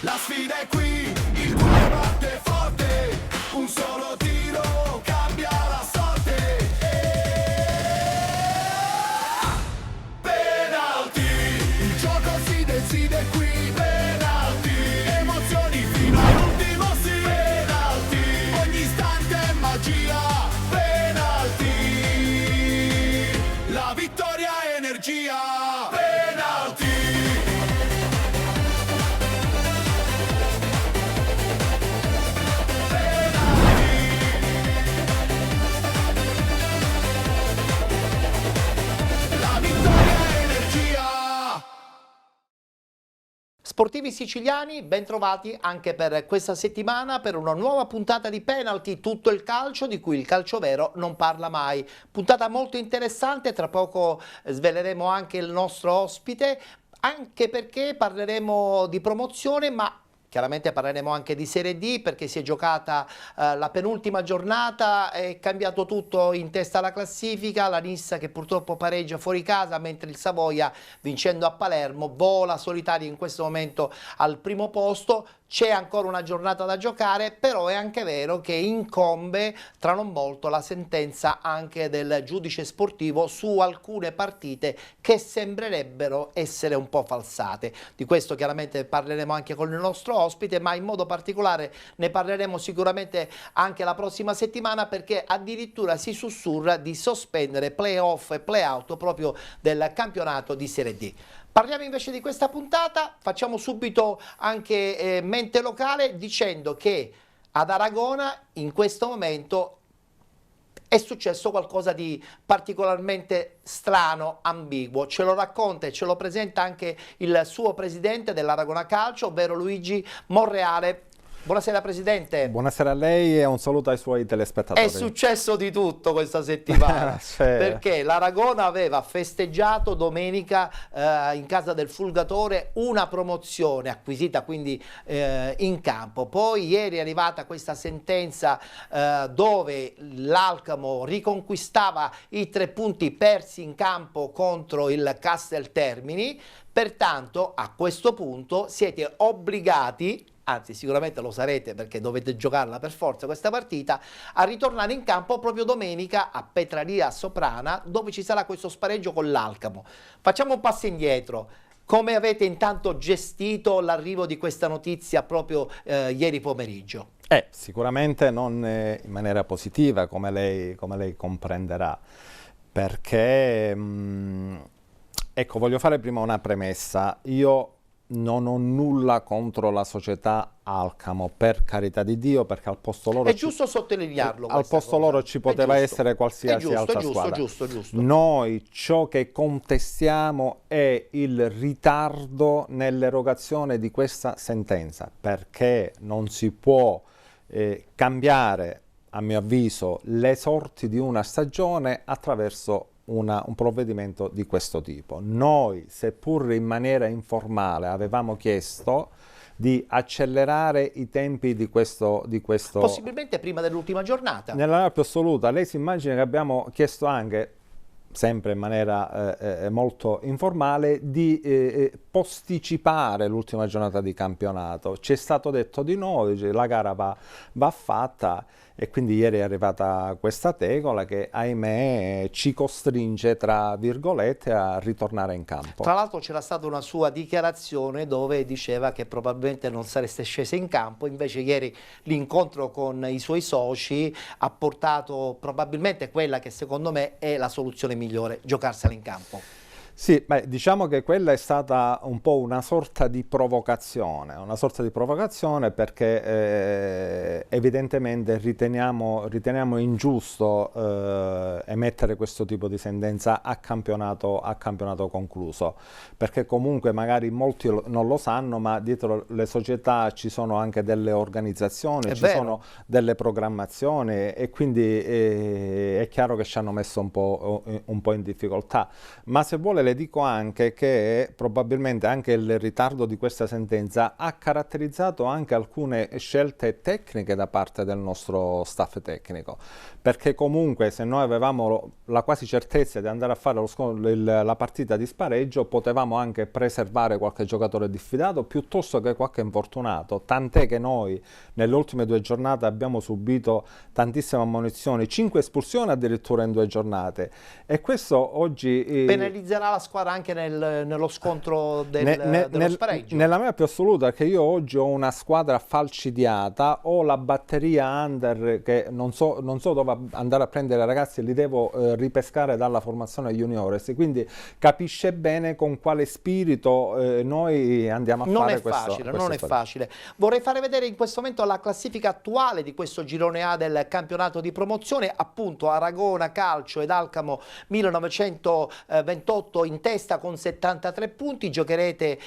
La sfida è qui, il cuore batte forte, un solo tiro cambia la sorte. Penalty, il gioco si decide qui. Penalty, emozioni fino all'ultimo sì. Penalty, ogni istante è magia. Penalty, la vittoria è energia. Penalty. Sportivi siciliani, bentrovati anche per questa settimana per una nuova puntata di Penalty, tutto il calcio di cui il calcio vero non parla mai. Puntata molto interessante, tra poco sveleremo anche il nostro ospite, anche perché parleremo di promozione, ma chiaramente parleremo anche di Serie D perché si è giocata la penultima giornata, è cambiato tutto in testa alla classifica, la Nissa che purtroppo pareggia fuori casa, mentre il Savoia, vincendo a Palermo, vola solitario in questo momento al primo posto. C'è ancora una giornata da giocare, però è anche vero che incombe tra non molto la sentenza anche del giudice sportivo su alcune partite che sembrerebbero essere un po' falsate. Di questo chiaramente parleremo anche con il nostro ospite, ma in modo particolare ne parleremo sicuramente anche la prossima settimana, perché addirittura si sussurra di sospendere play-off e play-out proprio del campionato di Serie D. Parliamo invece di questa puntata, facciamo subito anche mente locale dicendo che ad Aragona in questo momento è successo qualcosa di particolarmente strano, ambiguo. Ce lo racconta e ce lo presenta anche il suo presidente dell'Aragona Calcio, ovvero Luigi Monreale. Buonasera Presidente. Buonasera a lei e un saluto ai suoi telespettatori. È successo di tutto questa settimana, perché l'Aragona aveva festeggiato domenica in casa del Fulgatore una promozione acquisita quindi in campo. Poi ieri è arrivata questa sentenza dove l'Alcamo riconquistava i 3 punti persi in campo contro il Castel Termini. Pertanto a questo punto siete obbligati, anzi sicuramente lo sarete perché dovete giocarla per forza questa partita, a ritornare in campo proprio domenica a Petralia Soprana, dove ci sarà questo spareggio con l'Alcamo. Facciamo un passo indietro. Come avete intanto gestito l'arrivo di questa notizia proprio ieri pomeriggio? Sicuramente non in maniera positiva, come lei comprenderà, perché ecco, voglio fare prima una premessa. Io non ho nulla contro la società Alcamo, per carità di Dio, perché al posto loro... È giusto sottolinearlo. Al posto loro ci poteva essere qualsiasi altra squadra. Giusto. Noi ciò che contestiamo è il ritardo nell'erogazione di questa sentenza, perché non si può cambiare, a mio avviso, le sorti di una stagione attraverso un provvedimento di questo tipo. Noi, seppur in maniera informale, avevamo chiesto di accelerare i tempi di questo... Possibilmente prima dell'ultima giornata. Nella più assoluta. Lei si immagina che abbiamo chiesto anche, sempre in maniera molto informale, di posticipare l'ultima giornata di campionato. Ci è stato detto di no, la gara va fatta, e quindi ieri è arrivata questa tegola che, ahimè, ci costringe, tra virgolette, a ritornare in campo. Tra l'altro c'era stata una sua dichiarazione dove diceva che probabilmente non sareste scese in campo, invece ieri l'incontro con i suoi soci ha portato probabilmente quella che secondo me è la soluzione migliore, giocarsela in campo. Sì, diciamo che quella è stata un po' una sorta di provocazione perché evidentemente riteniamo ingiusto emettere questo tipo di sentenza a campionato concluso, perché comunque magari molti non lo sanno, ma dietro le società ci sono anche delle organizzazioni, sono delle programmazioni, e quindi è chiaro che ci hanno messo un po' in difficoltà. Ma se vuole le dico anche che probabilmente anche il ritardo di questa sentenza ha caratterizzato anche alcune scelte tecniche da parte del nostro staff tecnico, perché comunque se noi avevamo la quasi certezza di andare a fare la partita di spareggio, potevamo anche preservare qualche giocatore diffidato piuttosto che qualche infortunato, tant'è che noi nelle ultime 2 giornate abbiamo subito tantissime ammonizioni, 5 espulsioni addirittura in 2 giornate, e questo oggi penalizzerà la squadra anche nello scontro dello spareggio. nella mia più assoluta, che io oggi ho una squadra falcidiata, ho la batteria under che non so dove andare a prendere i ragazzi, li devo ripescare dalla formazione juniores, quindi capisce bene con quale spirito noi andiamo a fare questo. Non è facile. Vorrei fare vedere in questo momento la classifica attuale di questo girone A del campionato di promozione, appunto Aragona Calcio ed Alcamo 1928 in testa con 73 punti, giocherete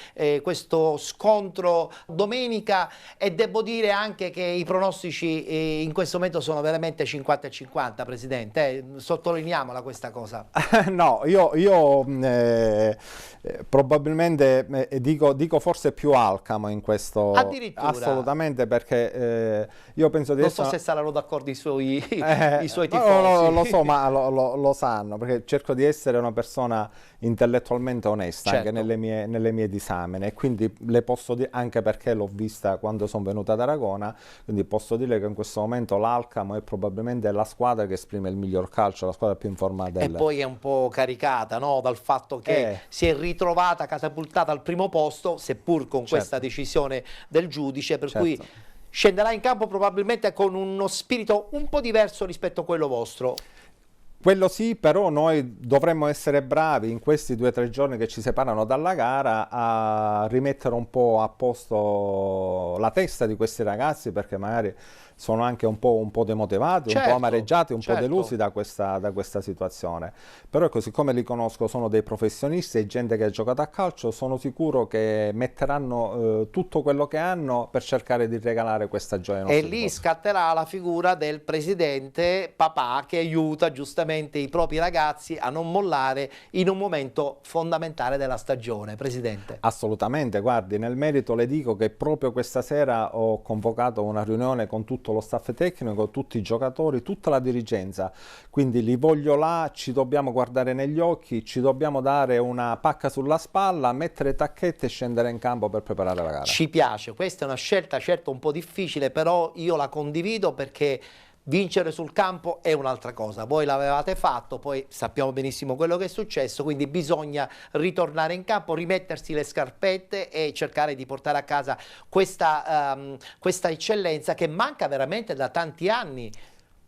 questo scontro domenica e devo dire anche che i pronostici in questo momento sono veramente 50 e 50, Presidente, sottolineiamola questa cosa. No, io probabilmente dico forse più Alcamo in questo, addirittura, assolutamente, perché io penso di non essere... so se saranno d'accordo i suoi tifosi. No, lo so, ma lo sanno, perché cerco di essere una persona intellettualmente onesta, certo, anche nelle mie disamine, e quindi le posso dire, anche perché l'ho vista quando sono venuta ad Aragona, quindi posso dire che in questo momento l'Alcamo è probabilmente la squadra che esprime il miglior calcio, la squadra più in forma E poi è un po' caricata, no? Dal fatto che si è ritrovata catapultata al primo posto, seppur con questa decisione del giudice, per cui scenderà in campo probabilmente con uno spirito un po' diverso rispetto a quello vostro. Quello sì, però noi dovremmo essere bravi in questi 2 o 3 giorni che ci separano dalla gara a rimettere un po' a posto la testa di questi ragazzi, perché magari sono anche un po' demotivati, un po' amareggiati, un po' delusi da questa situazione. Però ecco, siccome li conosco, sono dei professionisti e gente che ha giocato a calcio, sono sicuro che metteranno tutto quello che hanno per cercare di regalare questa gioia ai nostri E lì tifosi. scatterà la figura del presidente papà che aiuta giustamente i propri ragazzi a non mollare in un momento fondamentale della stagione. Presidente. Assolutamente, guardi, nel merito le dico che proprio questa sera ho convocato una riunione con tutto lo staff tecnico, tutti i giocatori, tutta la dirigenza, quindi li voglio là, ci dobbiamo guardare negli occhi, ci dobbiamo dare una pacca sulla spalla, mettere tacchette e scendere in campo per preparare la gara. Ci piace, questa è una scelta certo un po' difficile, però io la condivido perché vincere sul campo è un'altra cosa. Voi l'avevate fatto, poi sappiamo benissimo quello che è successo, quindi bisogna ritornare in campo, rimettersi le scarpette e cercare di portare a casa questa eccellenza che manca veramente da tanti anni.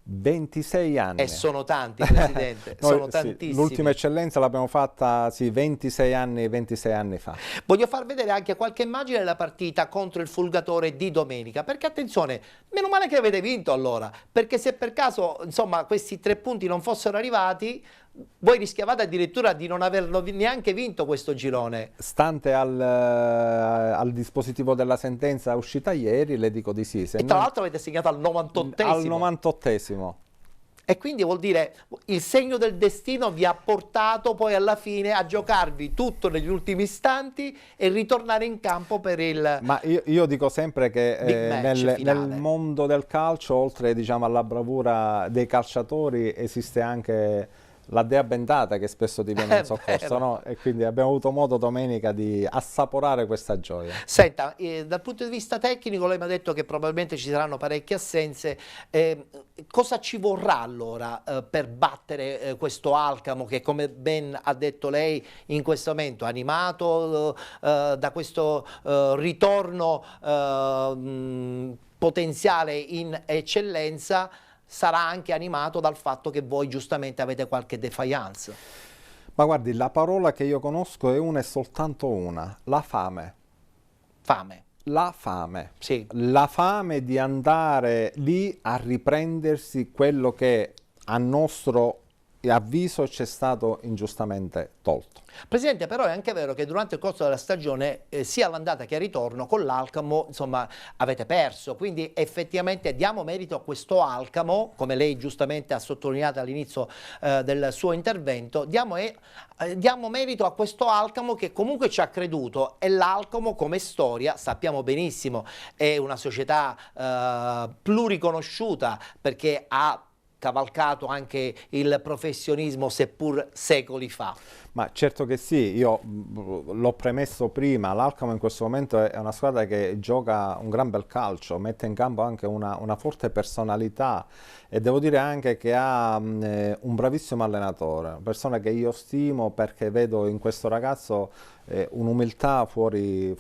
26 anni. E sono tanti, Presidente, sono tantissimi. L'ultima eccellenza l'abbiamo fatta 26 anni fa. Voglio far vedere anche qualche immagine della partita contro il Fulgatore di domenica, perché attenzione, meno male che avete vinto allora, perché se per caso insomma questi 3 punti non fossero arrivati, voi rischiavate addirittura di non averlo neanche vinto questo girone. Stante al dispositivo della sentenza uscita ieri, le dico di sì. E tra l'altro avete segnato al 98esimo. Al 98esimo. E quindi vuol dire il segno del destino vi ha portato poi alla fine a giocarvi tutto negli ultimi istanti e ritornare in campo per il... Ma io dico sempre che nel mondo del calcio, oltre diciamo alla bravura dei calciatori, esiste anche la dea bendata che spesso ti viene in soccorso, no? E quindi abbiamo avuto modo domenica di assaporare questa gioia. Senta, dal punto di vista tecnico lei mi ha detto che probabilmente ci saranno parecchie assenze, cosa ci vorrà allora per battere questo Alcamo che, come ben ha detto lei, in questo momento animato da questo ritorno potenziale in eccellenza, sarà anche animato dal fatto che voi giustamente avete qualche defiance? Ma guardi, la parola che io conosco è una e soltanto una: la fame. Fame. La fame. Sì. La fame di andare lì a riprendersi quello che a nostro avviso ci è stato ingiustamente tolto. Presidente, però è anche vero che durante il corso della stagione, sia all'andata che al ritorno, con l'Alcamo, insomma, avete perso. Quindi effettivamente diamo merito a questo Alcamo, come lei giustamente ha sottolineato all'inizio del suo intervento, diamo merito a questo Alcamo che comunque ci ha creduto, e l'Alcamo come storia, sappiamo benissimo, è una società pluriconosciuta perché ha cavalcato anche il professionismo seppur secoli fa. Ma certo che sì, io l'ho premesso prima, l'Alcamo in questo momento è una squadra che gioca un gran bel calcio, mette in campo anche una forte personalità e devo dire anche che ha un bravissimo allenatore, una persona che io stimo perché vedo in questo ragazzo un'umiltà fuori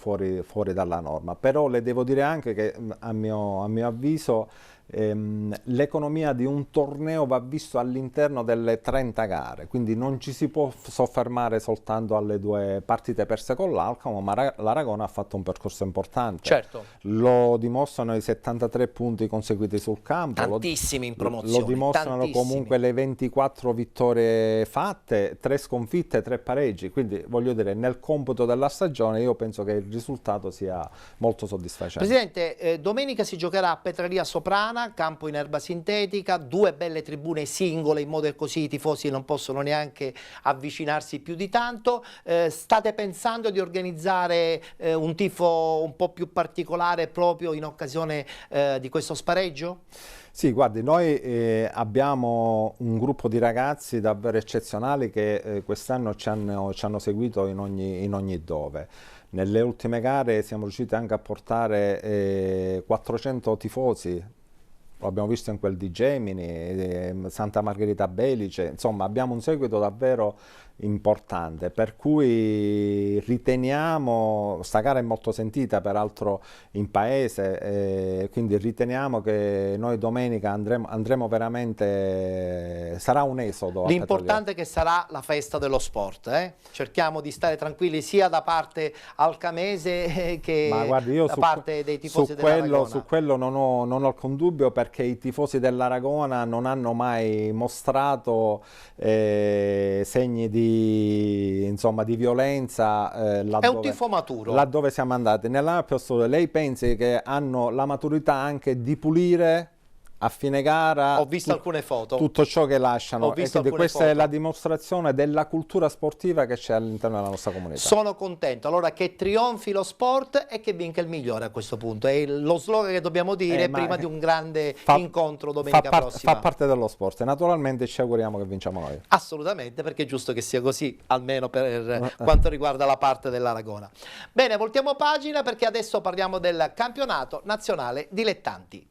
dalla norma. Però le devo dire anche che a mio avviso l'economia di un torneo va visto all'interno delle 30 gare, quindi non ci si può soffermare soltanto alle 2 partite perse con l'Alcamo, ma l'Aragona ha fatto un percorso importante. Certo. Lo dimostrano i 73 punti conseguiti sul campo, Tantissimi in promozione, lo dimostrano tantissimi. comunque le 24 vittorie fatte, 3 sconfitte, 3 pareggi, quindi voglio dire, nel computo della stagione io penso che il risultato sia molto soddisfacente. Presidente, domenica si giocherà a Petralia Soprana, campo in erba sintetica, 2 belle tribune singole, in modo che così i tifosi non possono neanche avvicinarsi più di tanto. State pensando di organizzare un tifo un po' più particolare proprio in occasione di questo spareggio? Sì, guardi, noi abbiamo un gruppo di ragazzi davvero eccezionali che quest'anno ci hanno seguito in ogni dove. Nelle ultime gare siamo riusciti anche a portare 400 tifosi. Lo abbiamo visto in quel di Gemini, Santa Margherita Belice, insomma abbiamo un seguito davvero importante, per cui riteniamo, sta gara è molto sentita peraltro in paese, quindi riteniamo che noi domenica andremo veramente, sarà un esodo. L'importante è che sarà la festa dello sport, cerchiamo di stare tranquilli sia da parte alcamese che da parte dei tifosi dell'Aragona. Su quello non ho alcun dubbio, perché i tifosi dell'Aragona non hanno mai mostrato segni di violenza è un tifo maturo. Laddove siamo andati. Lei pensi che hanno la maturità anche di pulire a fine gara? Ho visto alcune foto. Tutto ciò che lasciano. E quindi questa foto. è la dimostrazione della cultura sportiva che c'è all'interno della nostra comunità. Sono contento. Allora, che trionfi lo sport e che vinca il migliore a questo punto. È lo slogan che dobbiamo dire prima di un grande incontro domenica prossima. Fa parte dello sport e naturalmente ci auguriamo che vinciamo noi. Assolutamente, perché è giusto che sia così, almeno per quanto riguarda la parte dell'Aragona. Bene, voltiamo pagina perché adesso parliamo del campionato nazionale dilettanti.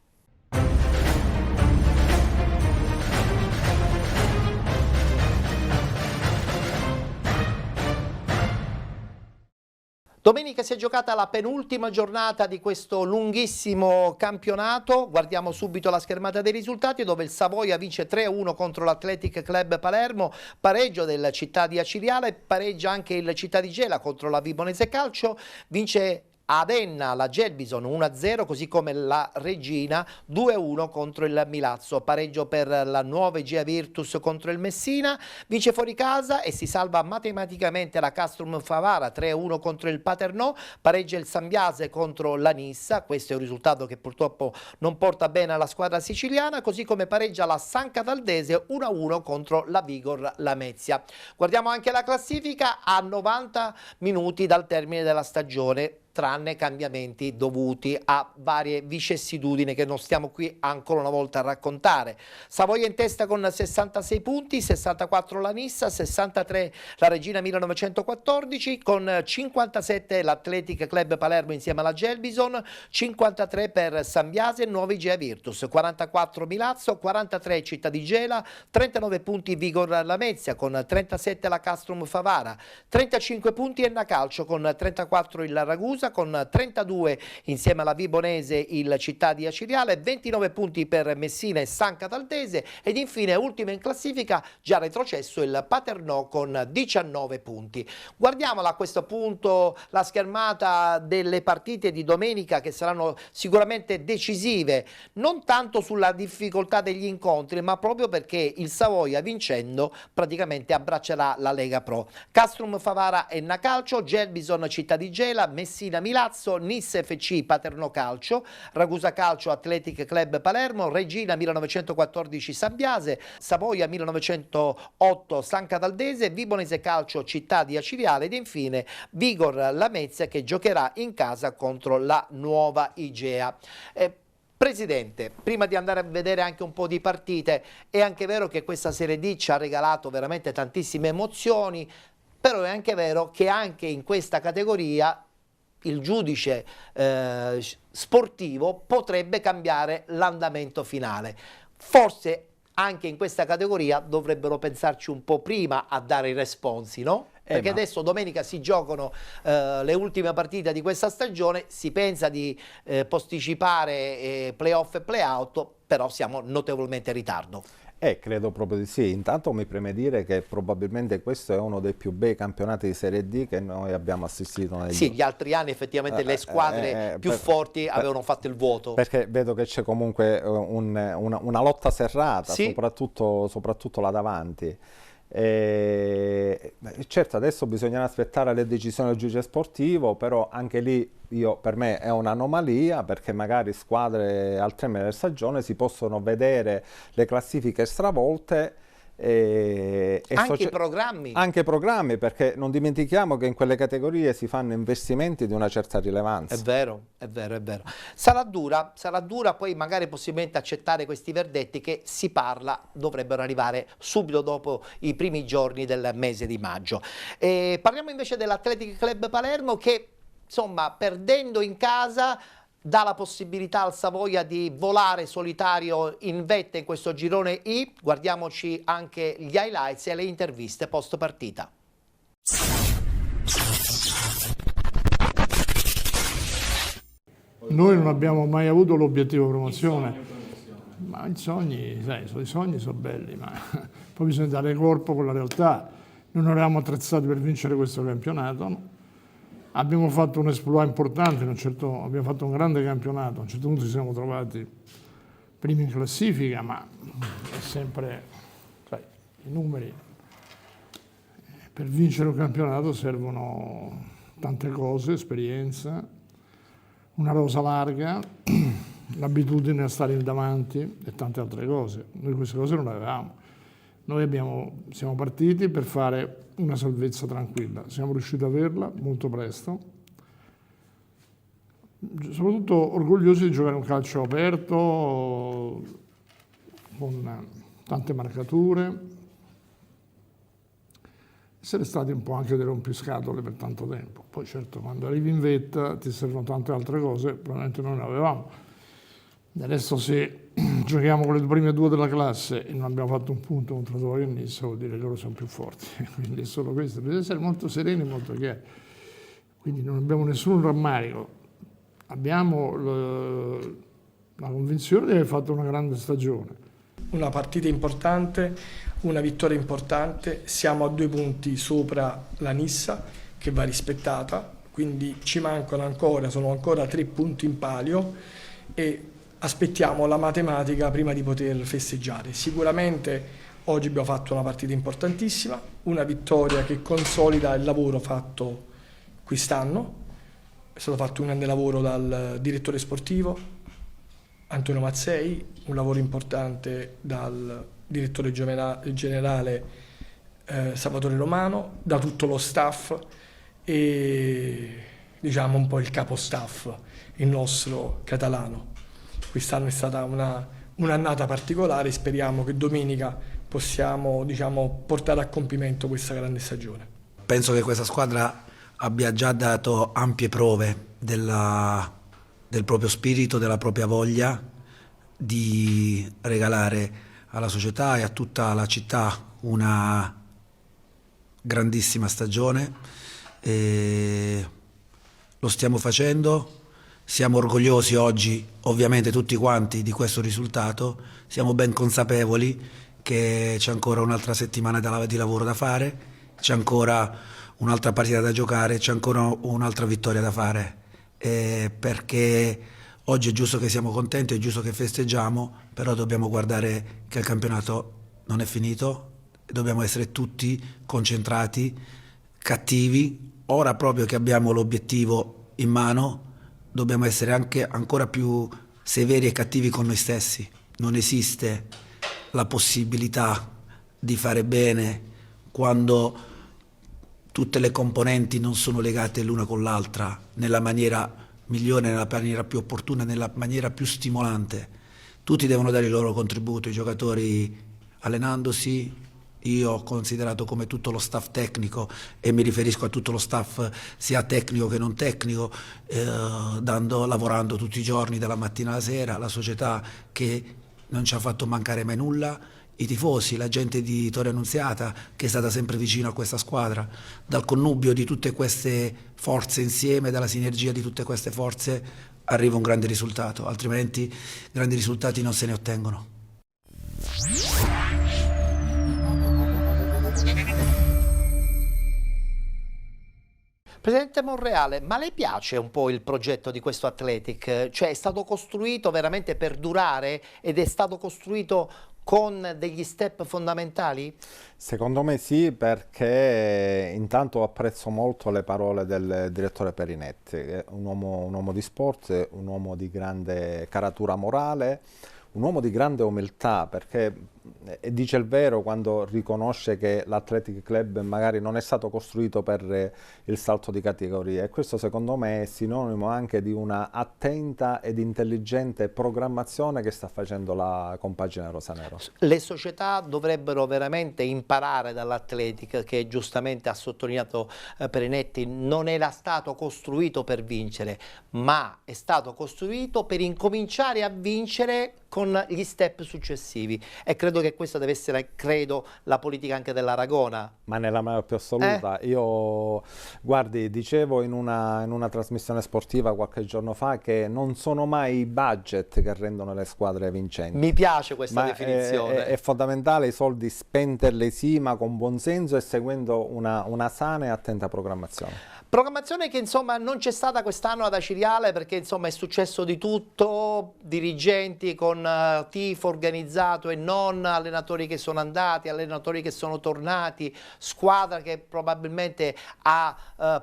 Domenica si è giocata la penultima giornata di questo lunghissimo campionato. Guardiamo subito la schermata dei risultati, dove il Savoia vince 3-1 contro l'Athletic Club Palermo, pareggio del Città di Aciriale, pareggia anche il Città di Gela contro la Vibonese Calcio, vince ad Enna la Gelbison 1-0, così come la Regina 2-1 contro il Milazzo, pareggio per la Nuova Egea Virtus contro il Messina, vince fuori casa e si salva matematicamente la Castrum Favara 3-1 contro il Paternò, pareggia il Sambiase contro la Nissa, questo è un risultato che purtroppo non porta bene alla squadra siciliana, così come pareggia la San Cataldese 1-1 contro la Vigor Lamezia. Guardiamo anche la classifica a 90 minuti dal termine della stagione, tranne cambiamenti dovuti a varie vicissitudini che non stiamo qui ancora una volta a raccontare. Savoia in testa con 66 punti, 64 la Nissa, 63 la Regina 1914, con 57 l'Athletic Club Palermo insieme alla Gelbison, 53 per Sambiase e Nuova Egea Virtus, 44 Milazzo, 43 Città di Gela, 39 punti Vigor Lamezia con 37 la Castrum Favara, 35 punti Enna Calcio con 34 il Ragusa, Ragusa con 32 insieme alla Vibonese il Città di Aciriale, 29 punti per Messina e San Cataldese ed infine ultimo in classifica, già retrocesso, il Paternò con 19 punti. Guardiamola a questo punto la schermata delle partite di domenica che saranno sicuramente decisive, non tanto sulla difficoltà degli incontri ma proprio perché il Savoia vincendo praticamente abbraccerà la Lega Pro. Castrum Favara Enna Calcio, Gelbison Città di Gela, Messina Milazzo, Nis FC Paternò Calcio, Ragusa Calcio Athletic Club Palermo, Regina 1914 Sabbiase, Savoia 1908 San Cataldese, Vibonese Calcio Città di Aciriale ed infine Vigor Lamezia che giocherà in casa contro la Nuova Igea. Presidente, prima di andare a vedere anche un po' di partite, è anche vero che questa Serie D ci ha regalato veramente tantissime emozioni, però è anche vero che anche in questa categoria il giudice sportivo potrebbe cambiare l'andamento finale. Forse anche in questa categoria dovrebbero pensarci un po' prima a dare i responsi, no? Perché adesso domenica si giocano le ultime partite di questa stagione, si pensa di posticipare playoff e playout, però siamo notevolmente in ritardo. Credo proprio di sì. Intanto mi preme dire che probabilmente questo è uno dei più bei campionati di Serie D che noi abbiamo assistito negli Sì, gli altri anni effettivamente le squadre più forti avevano fatto il vuoto. Perché vedo che c'è comunque una lotta serrata, sì, soprattutto là davanti. Certo, adesso bisognerà aspettare le decisioni del giudice sportivo, però anche lì per me è un'anomalia, perché magari squadre al termine della stagione si possono vedere le classifiche stravolte anche i programmi. Anche i programmi, perché non dimentichiamo che in quelle categorie si fanno investimenti di una certa rilevanza. È vero, è vero, è vero. Sarà dura poi magari possibilmente accettare questi verdetti che si parla dovrebbero arrivare subito dopo i primi giorni del mese di maggio. Parliamo invece dell'Athletic Club Palermo che insomma perdendo in casa dà la possibilità al Savoia di volare solitario in vetta in questo girone I. Guardiamoci anche gli highlights e le interviste post partita. Noi non abbiamo mai avuto l'obiettivo promozione, ma i sogni sono belli, ma poi bisogna dare corpo con la realtà. Non eravamo attrezzati per vincere questo campionato. Abbiamo fatto un exploit importante, abbiamo fatto un grande campionato, a un certo punto ci siamo trovati primi in classifica, ma è sempre, i numeri. Per vincere un campionato servono tante cose, esperienza, una rosa larga, l'abitudine a stare davanti e tante altre cose. Noi queste cose non le avevamo. Noi siamo partiti per fare una salvezza tranquilla, siamo riusciti ad averla molto presto, soprattutto orgogliosi di giocare un calcio aperto, con tante marcature, essere stati un po' anche dei rompiscatole per tanto tempo. Poi certo quando arrivi in vetta ti servono tante altre cose, probabilmente noi ne avevamo. Adesso se giochiamo con le prime due della classe e non abbiamo fatto un punto contro Savoia e Nissa, vuol dire che loro sono più forti. Quindi è solo questo. Bisogna essere molto sereni e molto chiari. Quindi non abbiamo nessun rammarico. Abbiamo la convinzione di aver fatto una grande stagione. Una partita importante, una vittoria importante. Siamo a 2 punti sopra la Nissa, che va rispettata. Quindi ci mancano sono ancora 3 punti in palio e aspettiamo la matematica prima di poter festeggiare. Sicuramente oggi abbiamo fatto una partita importantissima, una vittoria che consolida il lavoro fatto quest'anno. È stato fatto un grande lavoro dal direttore sportivo Antonio Mazzei, un lavoro importante dal direttore generale Salvatore Romano, da tutto lo staff e diciamo un po' il capostaff, il nostro catalano. Quest'anno è stata un'annata particolare, speriamo che domenica possiamo portare a compimento questa grande stagione. Penso che questa squadra abbia già dato ampie prove del proprio spirito, della propria voglia di regalare alla società e a tutta la città una grandissima stagione. E lo stiamo facendo, siamo orgogliosi oggi, ovviamente tutti quanti, di questo risultato, siamo ben consapevoli che c'è ancora un'altra settimana di lavoro da fare, c'è ancora un'altra partita da giocare, c'è ancora un'altra vittoria da fare, perché oggi è giusto che siamo contenti, è giusto che festeggiamo, però dobbiamo guardare che il campionato non è finito, dobbiamo essere tutti concentrati, cattivi. Ora proprio che abbiamo l'obiettivo in mano, dobbiamo essere anche ancora più severi e cattivi con noi stessi. Non esiste la possibilità di fare bene quando tutte le componenti non sono legate l'una con l'altra nella maniera migliore, nella maniera più opportuna, nella maniera più stimolante. Tutti devono dare il loro contributo, i giocatori allenandosi. Io ho considerato come tutto lo staff tecnico, e mi riferisco a tutto lo staff sia tecnico che non tecnico, lavorando tutti i giorni dalla mattina alla sera, la società che non ci ha fatto mancare mai nulla, i tifosi, la gente di Torre Annunziata che è stata sempre vicino a questa squadra. Dal connubio di tutte queste forze insieme, dalla sinergia di tutte queste forze arriva un grande risultato, altrimenti grandi risultati non se ne ottengono. Presidente Monreale, ma le piace un po' il progetto di questo Athletic? Cioè è stato costruito veramente per durare ed è stato costruito con degli step fondamentali? Secondo me sì, perché intanto apprezzo molto le parole del direttore Perinetti, è un uomo di sport, un uomo di grande caratura morale, un uomo di grande umiltà, perché dice il vero quando riconosce che l'Athletic Club magari non è stato costruito per il salto di categoria, e questo secondo me è sinonimo anche di una attenta ed intelligente programmazione che sta facendo la compagine rosanero. Le società dovrebbero veramente imparare dall'Athletic, che giustamente ha sottolineato Perinetti, non era stato costruito per vincere, ma è stato costruito per incominciare a vincere con gli step successivi, e credo che questa deve essere, la politica anche dell'Aragona. Ma nella maniera più assoluta. Io, guardi, dicevo in una trasmissione sportiva qualche giorno fa che non sono mai i budget che rendono le squadre vincenti. Mi piace questa definizione. È fondamentale i soldi spenderli sì, ma con buon senso e seguendo una sana e attenta programmazione. Programmazione che insomma non c'è stata quest'anno ad Aciriale, perché insomma è successo di tutto, dirigenti con tifo organizzato e non, allenatori che sono andati, allenatori che sono tornati, squadra che probabilmente ha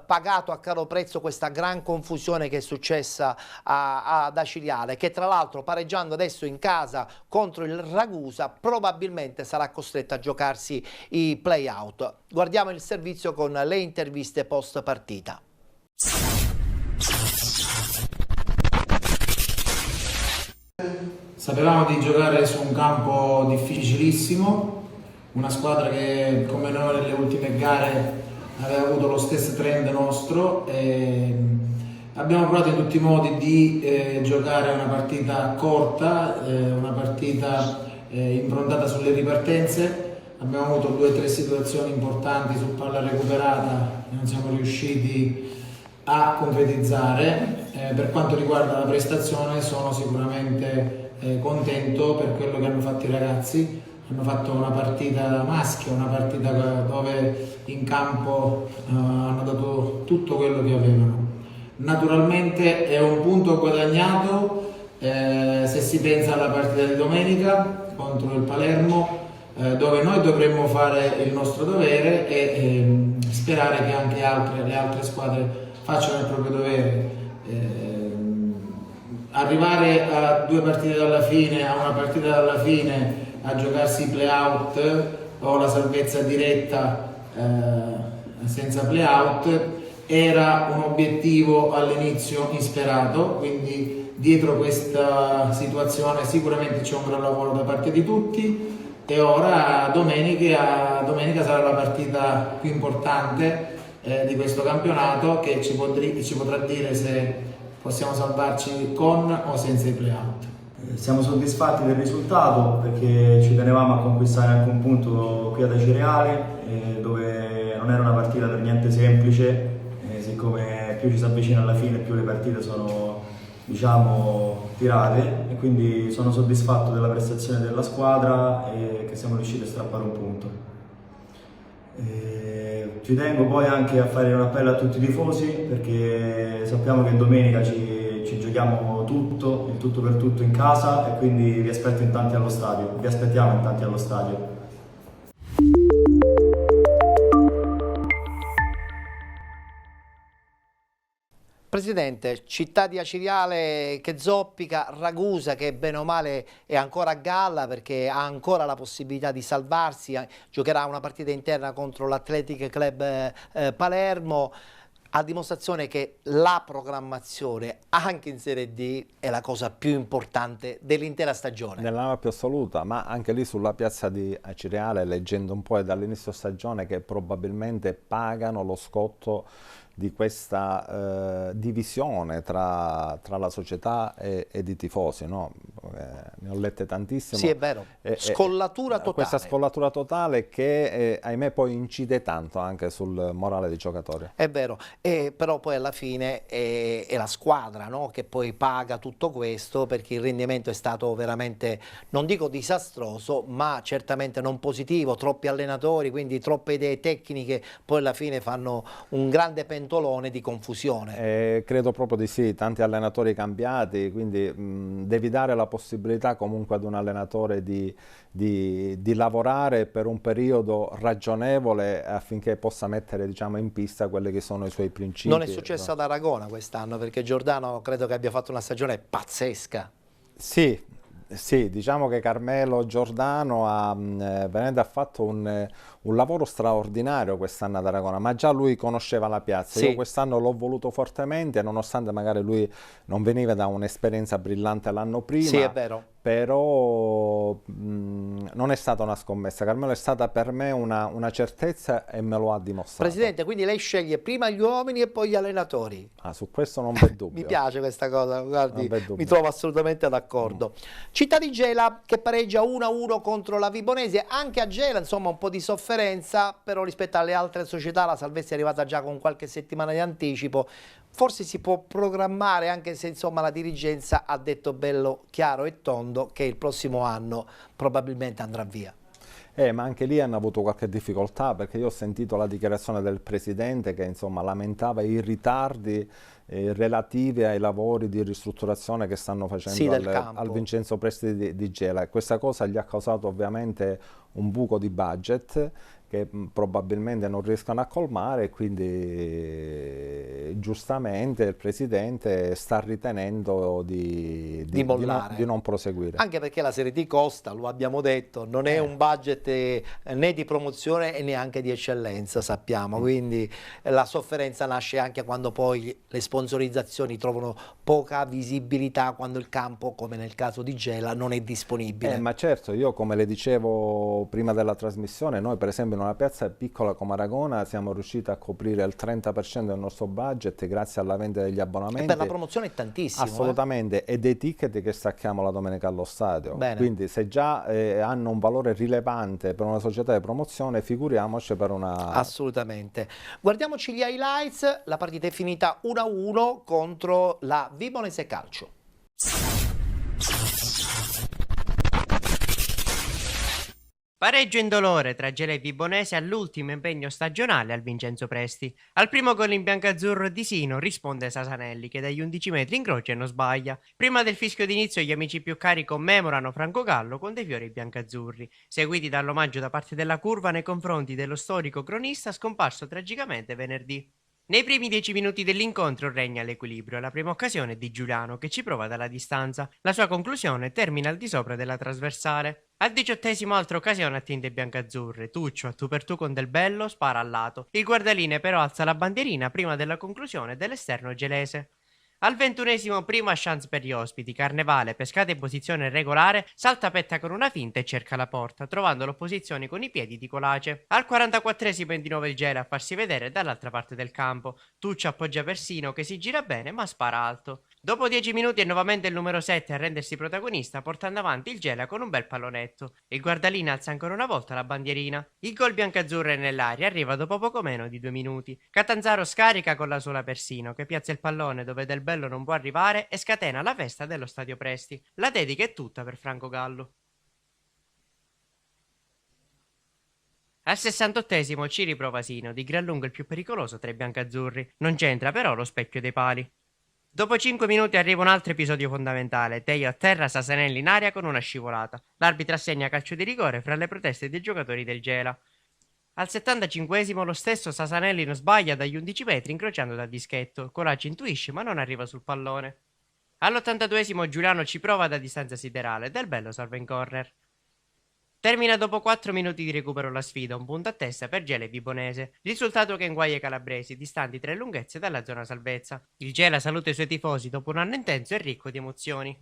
pagato a caro prezzo questa gran confusione che è successa ad Aciriale, che tra l'altro pareggiando adesso in casa contro il Ragusa probabilmente sarà costretta a giocarsi i play-out. Guardiamo il servizio con le interviste post partita. Sapevamo di giocare su un campo difficilissimo, una squadra che come noi nelle ultime gare aveva avuto lo stesso trend nostro, e abbiamo provato in tutti i modi di giocare una partita corta, una partita improntata sulle ripartenze. Abbiamo avuto 2 o 3 situazioni importanti su palla recuperata e non siamo riusciti a concretizzare. Per quanto riguarda la prestazione sono sicuramente contento per quello che hanno fatto i ragazzi. Hanno fatto una partita maschia, una partita dove in campo hanno dato tutto quello che avevano. Naturalmente è un punto guadagnato se si pensa alla partita di domenica contro il Palermo, dove noi dovremmo fare il nostro dovere e sperare che anche le altre squadre facciano il proprio dovere. Arrivare a 2 partite dalla fine, a una partita dalla fine, a giocarsi i play-out o la salvezza diretta senza play-out era un obiettivo all'inizio insperato, quindi dietro questa situazione sicuramente c'è un gran lavoro da parte di tutti. E ora domenica sarà la partita più importante di questo campionato, che ci potrà dire se possiamo salvarci con o senza i play-out. Siamo soddisfatti del risultato perché ci tenevamo a conquistare anche un punto qui ad Aciriale, dove non era una partita per niente semplice, siccome più ci si avvicina alla fine, più le partite sono, diciamo, tirate, e quindi sono soddisfatto della prestazione della squadra e che siamo riusciti a strappare un punto. Ci tengo poi anche a fare un appello a tutti i tifosi, perché sappiamo che domenica ci giochiamo tutto, il tutto per tutto in casa, e quindi vi aspetto in tanti allo stadio, vi aspettiamo in tanti allo stadio. Presidente, città di Aciriale che zoppica, Ragusa che bene o male è ancora a galla perché ha ancora la possibilità di salvarsi, giocherà una partita interna contro l'Athletic Club Palermo, a dimostrazione che la programmazione anche in Serie D è la cosa più importante dell'intera stagione. Nella più assoluta, ma anche lì sulla piazza di Aciriale, leggendo un po' dall'inizio stagione, che probabilmente pagano lo scotto di questa divisione tra la società ed i tifosi, no? Ne ho lette tantissimo. Sì, è vero, scollatura totale. Questa scollatura totale che ahimè poi incide tanto anche sul morale dei giocatori. È vero, però poi alla fine è la squadra, no? Che poi paga tutto questo, perché il rendimento è stato veramente, non dico disastroso, ma certamente non positivo, troppi allenatori, quindi troppe idee tecniche, poi alla fine fanno un grande pentolone di confusione. Credo proprio di sì, tanti allenatori cambiati, quindi devi dare la possibilità comunque ad un allenatore di lavorare per un periodo ragionevole affinché possa mettere, diciamo, in pista quelli che sono i suoi principi. Non è successo ad Aragona quest'anno, perché Giordano credo che abbia fatto una stagione pazzesca. Sì, diciamo che Carmelo Giordano ha fatto un lavoro straordinario quest'anno ad Aragona, ma già lui conosceva la piazza. Sì. Io quest'anno l'ho voluto fortemente, nonostante magari lui non veniva da un'esperienza brillante l'anno prima. Sì, è vero. Però non è stata una scommessa. Carmelo è stata per me una certezza e me lo ha dimostrato. Presidente, quindi lei sceglie prima gli uomini e poi gli allenatori. Su questo non c'è dubbio. Mi piace questa cosa, guardi, Non c'è dubbio. mi trovo assolutamente d'accordo. Città di Gela che pareggia 1-1 contro la Vibonese, anche a Gela insomma un po' di sofferenza, però rispetto alle altre società la salvezza è arrivata già con qualche settimana di anticipo. Forse si può programmare, anche se insomma la dirigenza ha detto bello chiaro e tondo che il prossimo anno probabilmente andrà via. Ma anche lì hanno avuto qualche difficoltà, perché io ho sentito la dichiarazione del presidente che insomma lamentava i ritardi relativi ai lavori di ristrutturazione che stanno facendo al Vincenzo Presti di Gela, e questa cosa gli ha causato ovviamente un buco di budget che probabilmente non riescono a colmare, e quindi giustamente il presidente sta ritenendo di non proseguire. Anche perché la Serie D costa, lo abbiamo detto, non è un budget né di promozione e neanche di eccellenza, sappiamo, quindi la sofferenza nasce anche quando poi le sponsorizzazioni trovano poca visibilità, quando il campo, come nel caso di Gela, non è disponibile. Ma certo, io come le dicevo prima della trasmissione, noi per esempio in una piazza piccola come Aragona siamo riusciti a coprire il 30% del nostro budget grazie alla vendita degli abbonamenti. E per la promozione è tantissimo. Assolutamente, e dei ticket che stacchiamo la domenica allo stadio. Bene. Quindi se già hanno un valore rilevante per una società di promozione, figuriamoci per una... Assolutamente. Guardiamoci gli highlights, la partita è finita 1-1 contro la Vibonese Calcio. Pareggio indolore tra Gela e Vibonese all'ultimo impegno stagionale al Vincenzo Presti. Al primo gol in biancazzurro di Sino risponde Sasanelli, che dagli 11 metri incrocia e non sbaglia. Prima del fischio d'inizio gli amici più cari commemorano Franco Gallo con dei fiori biancazzurri, seguiti dall'omaggio da parte della curva nei confronti dello storico cronista scomparso tragicamente venerdì. Nei primi 10 minuti dell'incontro regna l'equilibrio, la prima occasione è di Giuliano che ci prova dalla distanza, la sua conclusione termina al di sopra della trasversale. Al 18esimo altra occasione a tinte biancazzurre, Tuccio a tu per tu con Del Bello spara al lato, il guardaline però alza la bandierina prima della conclusione dell'esterno gelese. Al 21esimo prima chance per gli ospiti, Carnevale, pescata in posizione regolare, salta petta con una finta e cerca la porta, trovando l'opposizione con i piedi di Colace. Al 44esimo è di nuovo il Gela a farsi vedere dall'altra parte del campo, Tuccio appoggia Persino che si gira bene ma spara alto. Dopo 10 minuti è nuovamente il numero 7 a rendersi protagonista, portando avanti il Gela con un bel pallonetto. Il guardalina alza ancora una volta la bandierina. Il gol biancazzurro è nell'aria, arriva dopo poco meno di 2 minuti. Catanzaro scarica con la sola Persino, che piazza il pallone dove Del Bello non può arrivare e scatena la festa dello Stadio Presti. La dedica è tutta per Franco Gallo. Al 68esimo ci riprova Sino, di gran lungo il più pericoloso tra i biancazzurri. Non c'entra però lo specchio dei pali. Dopo 5 minuti arriva un altro episodio fondamentale. Teio a terra, Sasanelli in aria con una scivolata. L'arbitro assegna calcio di rigore fra le proteste dei giocatori del Gela. Al 75esimo lo stesso Sasanelli non sbaglia dagli 11 metri incrociando dal dischetto. Colacci intuisce ma non arriva sul pallone. All'82esimo Giuliano ci prova da distanza siderale. Del Bello salva in corner. Termina dopo 4 minuti di recupero la sfida, un punto a testa per Gela e Vibonese. Risultato che inguaglia i calabresi, distanti 3 lunghezze dalla zona salvezza. Il Gela saluta i suoi tifosi dopo un anno intenso e ricco di emozioni.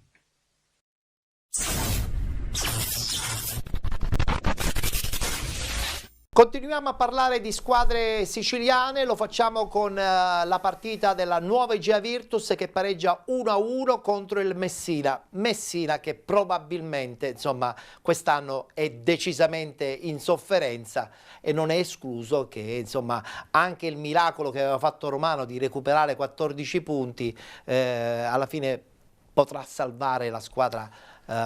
Continuiamo a parlare di squadre siciliane, lo facciamo con la partita della nuova Egea Virtus che pareggia 1-1 contro il Messina. Messina che probabilmente, insomma, quest'anno è decisamente in sofferenza e non è escluso che, insomma, anche il miracolo che aveva fatto Romano di recuperare 14 punti alla fine potrà salvare la squadra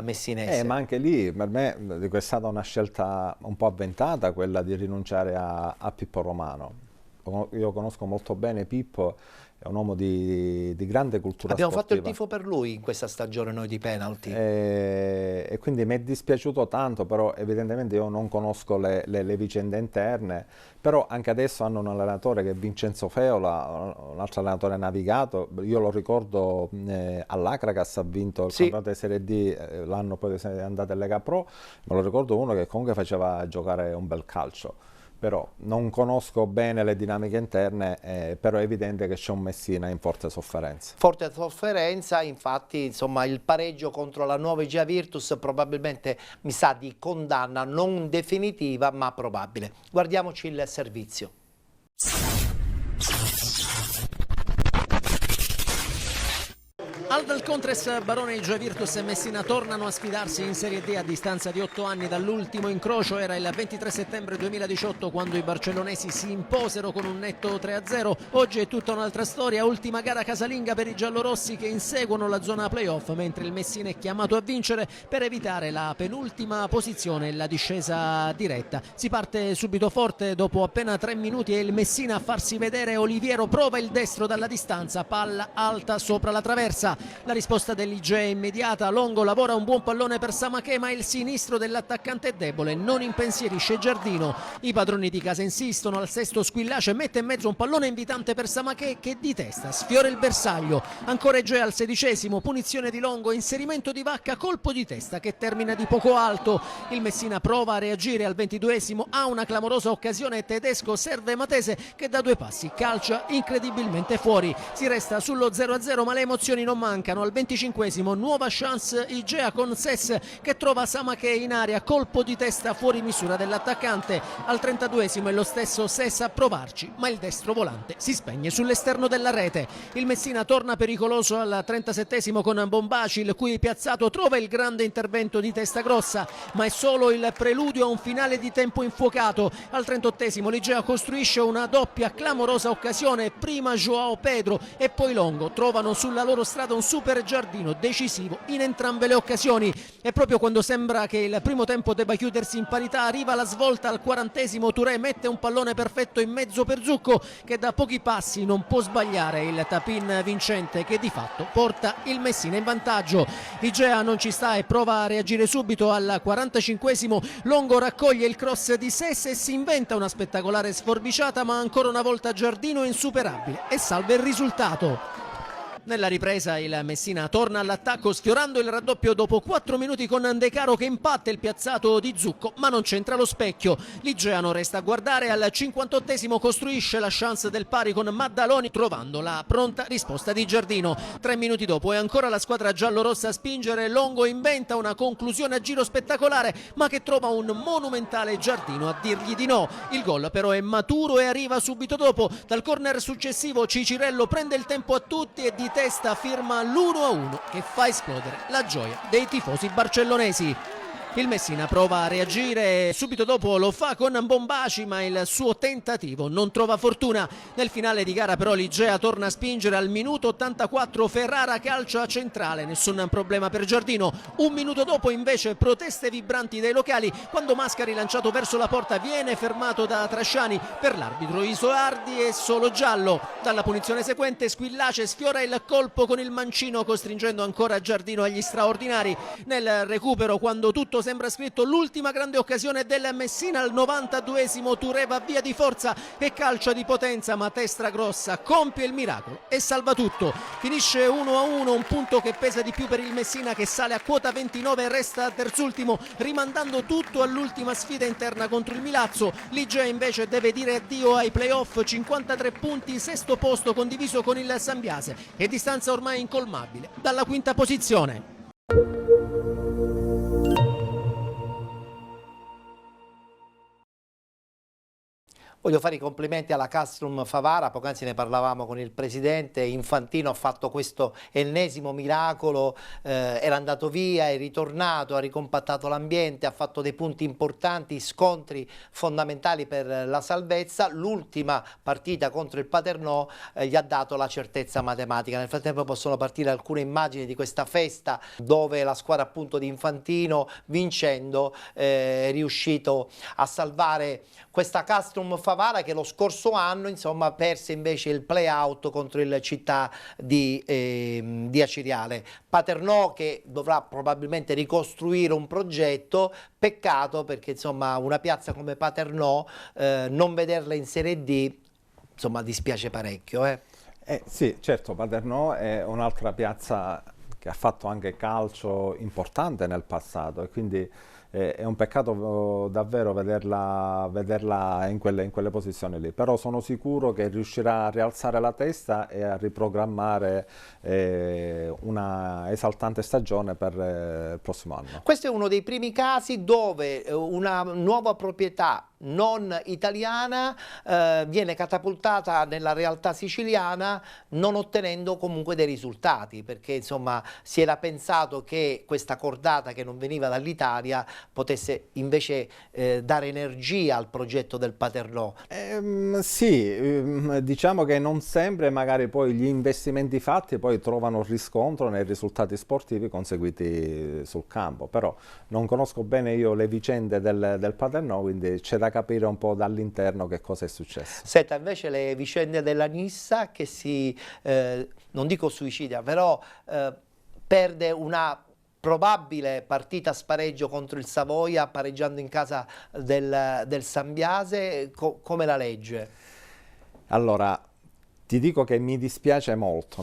messinese. Ma anche lì per me è stata una scelta un po' avventata quella di rinunciare a Pippo Romano. Io conosco molto bene Pippo, è un uomo di grande cultura Abbiamo sportiva. fatto il tifo per lui in questa stagione noi di penalty. E quindi mi è dispiaciuto tanto, però evidentemente io non conosco le vicende interne, però anche adesso hanno un allenatore che è Vincenzo Feola, un altro allenatore navigato, io lo ricordo all'Acragas ha vinto il campionato di Serie D l'anno poi è andato in Lega Pro, me lo ricordo uno che comunque faceva giocare un bel calcio. Però non conosco bene le dinamiche interne, però è evidente che c'è un Messina in forte sofferenza. Forte sofferenza, infatti, insomma, il pareggio contro la nuova Egea Virtus probabilmente mi sa di condanna non definitiva, ma probabile. Guardiamoci il servizio. Al Contres Barone, Egea Virtus e Messina tornano a sfidarsi in Serie D a distanza di 8 anni dall'ultimo incrocio. Era il 23 settembre 2018 quando i barcellonesi si imposero con un netto 3-0. Oggi è tutta un'altra storia, ultima gara casalinga per i giallorossi che inseguono la zona playoff, mentre il Messina è chiamato a vincere per evitare la penultima posizione e la discesa diretta. Si parte subito forte, dopo appena 3 minuti è il Messina a farsi vedere. Oliviero prova il destro dalla distanza, palla alta sopra la traversa. La risposta dell'Igea è immediata, Longo lavora un buon pallone per Samaché, ma il sinistro dell'attaccante è debole, non impensierisce Giardino. I padroni di casa insistono, al sesto Squillace mette in mezzo un pallone invitante per Samaché che di testa sfiora il bersaglio. Ancora Egea al 16esimo, punizione di Longo, inserimento di Vacca, colpo di testa che termina di poco alto. Il Messina prova a reagire al 22esimo, ha una clamorosa occasione, Tedesco serve Matese che da 2 passi calcia incredibilmente fuori. Si resta sullo 0-0, ma le emozioni non mancano. Al 25esimo nuova chance Igea con Ses che trova Samaché in aria, colpo di testa fuori misura dell'attaccante. Al 32esimo è lo stesso Ses a provarci, ma il destro volante si spegne sull'esterno della rete. Il Messina torna pericoloso al 37esimo con Bombaci, il cui piazzato trova il grande intervento di testa grossa, ma è solo il preludio a un finale di tempo infuocato. Al 38esimo l'Igea costruisce una doppia clamorosa occasione, prima Joao Pedro e poi Longo trovano sulla loro strada un super Giardino decisivo in entrambe le occasioni. E proprio quando sembra che il primo tempo debba chiudersi in parità arriva la svolta al 40esimo. Touré mette un pallone perfetto in mezzo per Zucco che da pochi passi non può sbagliare il tap-in vincente che di fatto porta il Messina in vantaggio. Igea non ci sta e prova a reagire subito. Al 45esimo Longo raccoglie il cross di Ses e si inventa una spettacolare sforbiciata, ma ancora una volta Giardino è insuperabile e salva il risultato. Nella ripresa il Messina torna all'attacco sfiorando il raddoppio dopo 4 minuti con De Caro che impatta il piazzato di Zucco, ma non c'entra lo specchio. L'Igeano resta a guardare. Al 58esimo costruisce la chance del pari con Maddaloni trovando la pronta risposta di Giardino. 3 minuti dopo è ancora la squadra giallorossa a spingere. Longo inventa una conclusione a giro spettacolare, ma che trova un monumentale Giardino a dirgli di no. Il gol però è maturo e arriva subito dopo. Dal corner successivo Cicirello prende il tempo a tutti e di testa firma l'1-1 che fa esplodere la gioia dei tifosi barcellonesi. Il Messina prova a reagire, subito dopo lo fa con Bombaci, ma il suo tentativo non trova fortuna. Nel finale di gara però l'Igea torna a spingere. Al minuto 84 Ferrara calcia centrale, nessun problema per Giardino. Un minuto dopo invece proteste vibranti dai locali quando Mascari, lanciato verso la porta, viene fermato da Trasciani. Per l'arbitro Isoardi è solo giallo. Dalla punizione seguente Squillace sfiora il colpo con il mancino, costringendo ancora Giardino agli straordinari. Nel recupero, quando tutto sembra scritto, l'ultima grande occasione del Messina al 92esimo, Touré va via di forza e calcia di potenza, ma Testra Grossa compie il miracolo e salva tutto. Finisce 1-1, un punto che pesa di più per il Messina, che sale a quota 29 e resta terzultimo, rimandando tutto all'ultima sfida interna contro il Milazzo. L'Igea invece deve dire addio ai playoff, 53 punti, sesto posto condiviso con il Sambiase e distanza ormai incolmabile dalla quinta posizione. Voglio fare i complimenti alla Castrum Favara, poc'anzi ne parlavamo con il presidente. Infantino ha fatto questo ennesimo miracolo, era andato via, è ritornato, ha ricompattato l'ambiente, ha fatto dei punti importanti, scontri fondamentali per la salvezza. L'ultima partita contro il Paternò gli ha dato la certezza matematica. Nel frattempo possono partire alcune immagini di questa festa dove la squadra appunto di Infantino, vincendo, è riuscito a salvare questa Castrum Favara che lo scorso anno insomma perse invece il play-out contro il Città di Aciriale. Paternò che dovrà probabilmente ricostruire un progetto, peccato perché insomma una piazza come Paternò non vederla in Serie D insomma dispiace parecchio. Sì, certo, Paternò è un'altra piazza che ha fatto anche calcio importante nel passato e quindi è un peccato davvero vederla in quelle posizioni lì, però sono sicuro che riuscirà a rialzare la testa e a riprogrammare una esaltante stagione per il prossimo anno. Questo è uno dei primi casi dove una nuova proprietà non italiana viene catapultata nella realtà siciliana non ottenendo comunque dei risultati, perché insomma si era pensato che questa cordata che non veniva dall'Italia potesse invece dare energia al progetto del Paternò. Sì, diciamo che non sempre magari poi gli investimenti fatti poi trovano riscontro nei risultati sportivi conseguiti sul campo, però non conosco bene io le vicende del Paternò, quindi c'è da capire un po' dall'interno che cosa è successo. Senta, invece le vicende della Nissa che si, non dico suicidia, però perde una probabile partita a spareggio contro il Savoia, pareggiando in casa del Sambiase, come la legge? Allora, ti dico che mi dispiace molto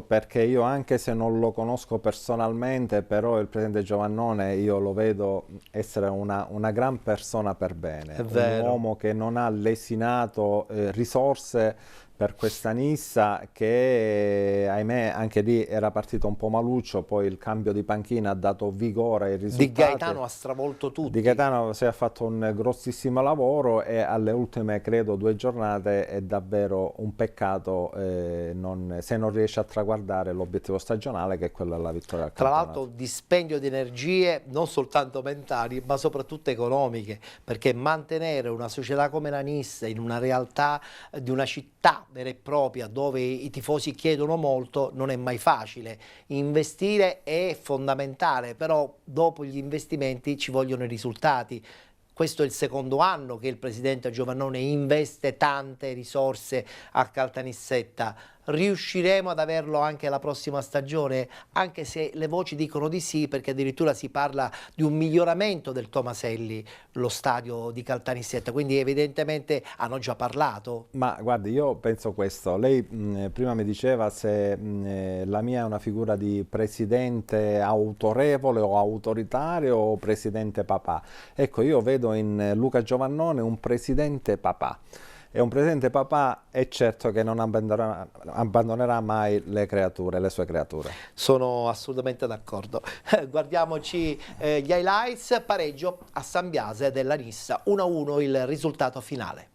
perché io, anche se non lo conosco personalmente, però il presidente Giovannone io lo vedo essere una gran persona per bene, un uomo che non ha lesinato risorse per questa Nissa che ahimè anche lì era partito un po' maluccio, poi il cambio di panchina ha dato vigore ai risultati. Di Gaetano ha stravolto tutti. Di Gaetano si è fatto un grossissimo lavoro e alle ultime credo 2 giornate è davvero un peccato se non riesce a traguardare l'obiettivo stagionale, che è quello della vittoria al Tra campionato. l'altro dispendio di energie non soltanto mentali ma soprattutto economiche, perché mantenere una società come la Nissa in una realtà di una città vera e propria dove i tifosi chiedono molto non è mai facile. Investire è fondamentale, però dopo gli investimenti ci vogliono i risultati. Questo è il secondo anno che il presidente Giovannone investe tante risorse a Caltanissetta. Riusciremo ad averlo anche la prossima stagione, anche se le voci dicono di sì, perché addirittura si parla di un miglioramento del Tomaselli, lo stadio di Caltanissetta, quindi evidentemente hanno già parlato. Ma guardi, io penso questo, lei prima mi diceva se la mia è una figura di presidente autorevole o autoritario o presidente papà. Ecco, io vedo in Luca Giovannone un presidente papà. E un presidente papà è certo che non abbandonerà mai le sue creature. Sono assolutamente d'accordo. Guardiamoci gli highlights. Pareggio a Sambiase della Nissa, 1-1 il risultato finale.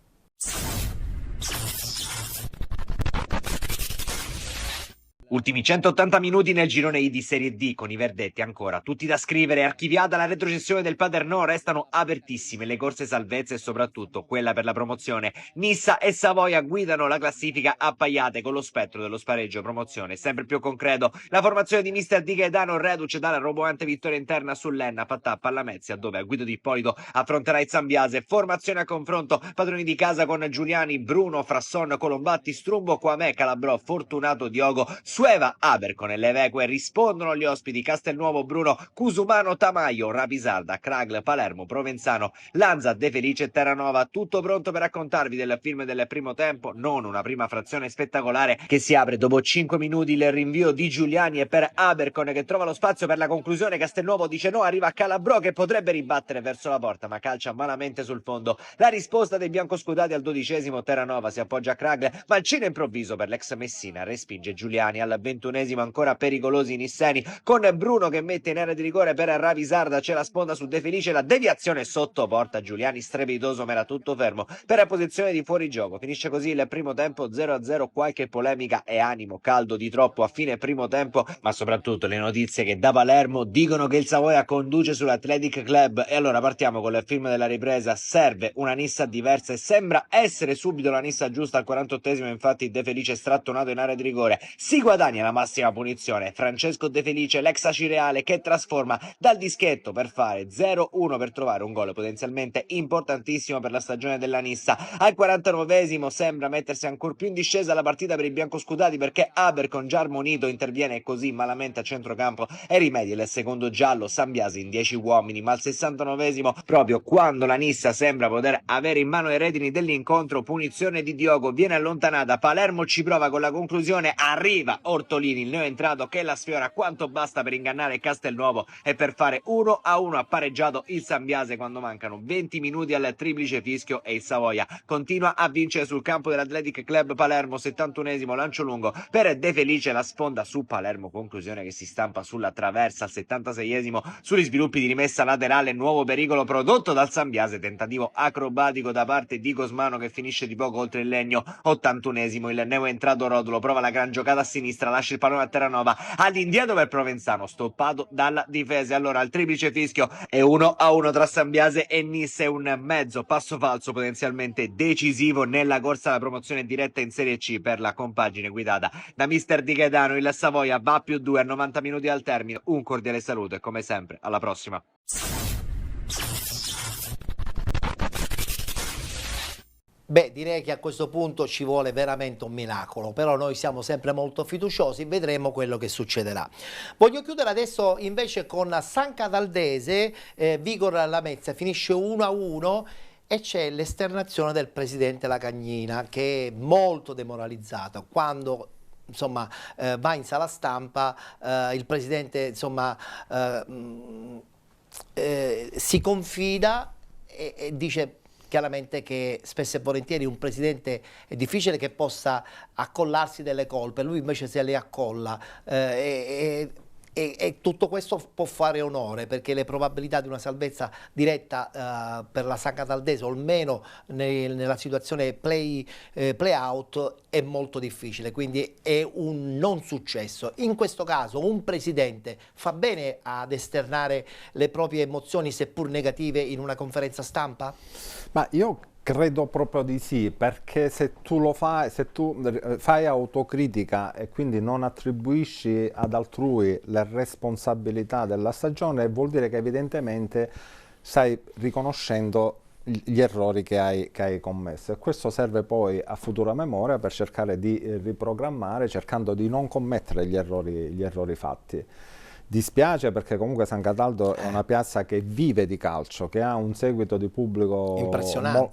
Ultimi 180 minuti nel girone I di Serie D con i verdetti ancora tutti da scrivere. Archiviata la retrocessione del Paternò, restano apertissime le corse salvezza e soprattutto quella per la promozione. Nissa e Savoia guidano la classifica appaiate con lo spettro dello spareggio promozione sempre più concreto. La formazione di mister Di Gaetano reduce dalla roboante vittoria interna sull'Enna Pattappa alla Mezia, dove a guida di Ippolito affronterà il Sambiase. Formazione a confronto, padroni di casa con Giuliani, Bruno, Frasson, Colombatti, Strumbo, Quamè, Calabrò, Fortunato, Diogo, Sueva, Abercon e Leveque. Rispondono gli ospiti Castelnuovo, Bruno, Cusumano, Tamaio, Rapisarda, Cragl, Palermo, Provenzano, Lanza, De Felice e Terranova. Tutto pronto per raccontarvi del film del primo tempo, non una prima frazione spettacolare che si apre dopo 5 minuti, il rinvio di Giuliani e per Abercon che trova lo spazio per la conclusione. Castelnuovo dice no, arriva Calabrò che potrebbe ribattere verso la porta ma calcia malamente sul fondo. La risposta dei biancoscudati al 12esimo, Terranova si appoggia a Cragl ma il cino improvviso per l'ex Messina respinge Giuliani. Al 21esimo ancora pericolosi i nisseni con Bruno che mette in area di rigore per Ravisarda, c'è la sponda su De Felice, la deviazione sotto porta, Giuliani strepitoso ma era tutto fermo per la posizione di fuorigioco. Finisce così il primo tempo 0-0, qualche polemica e animo caldo di troppo a fine primo tempo, ma soprattutto le notizie che da Palermo dicono che il Savoia conduce sull'Athletic Club. E allora partiamo con il film della ripresa. Serve una Nissa diversa e sembra essere subito la Nissa giusta. Al 48esimo infatti De Felice è strattonato in area di rigore, si guadagna la massima punizione Francesco De Felice, l'ex Acireale, che trasforma dal dischetto per fare 0-1 per trovare un gol potenzialmente importantissimo per la stagione della Nissa. Al 49esimo sembra mettersi ancora più in discesa la partita per i biancoscudati perché Abercon, già ammonito, interviene così malamente a centrocampo e rimedia il secondo giallo. Sambiase in 10 uomini, ma al 69esimo, proprio quando la Nissa sembra poter avere in mano i redini dell'incontro, punizione di Diogo viene allontanata. Palermo ci prova con la conclusione, arriva Ortolini, il neoentrato, che la sfiora quanto basta per ingannare Castelnuovo e per fare 1-1. Ha pareggiato il Sambiase quando mancano 20 minuti al triplice fischio e il Savoia continua a vincere sul campo dell'Athletic Club Palermo. 71esimo lancio lungo per De Felice, la sponda su Palermo, conclusione che si stampa sulla traversa. Al 76esimo sugli sviluppi di rimessa laterale, nuovo pericolo prodotto dal Sambiase, tentativo acrobatico da parte di Cosmano che finisce di poco oltre il legno. 81esimo il neoentrato Rodulo prova la gran giocata a sinistra, lascia il pallone a Terranova all'indietro per Provenzano, stoppato dalla difesa. Allora il triplice fischio è 1-1 tra Sambiase e Nissa, un mezzo passo falso potenzialmente decisivo nella corsa alla promozione diretta in Serie C per la compagine guidata da mister Di Gaetano. Il Savoia va a +2 a 90 minuti al termine. Un cordiale saluto e come sempre alla prossima. Beh, direi che a questo punto ci vuole veramente un miracolo, però noi siamo sempre molto fiduciosi, vedremo quello che succederà. Voglio chiudere adesso invece con San Cataldese, Vigor Lamezia, finisce 1-1 e c'è l'esternazione del presidente Lacagnina che è molto demoralizzato. Quando insomma va in sala stampa il presidente insomma si confida e dice chiaramente che spesso e volentieri un presidente è difficile che possa accollarsi delle colpe, lui invece se le accolla e tutto questo può fare onore perché le probabilità di una salvezza diretta per la San Cataldese, o almeno nella situazione play-out, è molto difficile, quindi è un non successo. In questo caso un presidente fa bene ad esternare le proprie emozioni, seppur negative, in una conferenza stampa? Ma io credo proprio di sì, perché se tu lo fai, se tu fai autocritica e quindi non attribuisci ad altrui le responsabilità della stagione, vuol dire che evidentemente stai riconoscendo gli errori che hai commesso, e questo serve poi a futura memoria per cercare di riprogrammare, cercando di non commettere gli errori fatti. Dispiace perché comunque San Cataldo è una piazza che vive di calcio, che ha un seguito di pubblico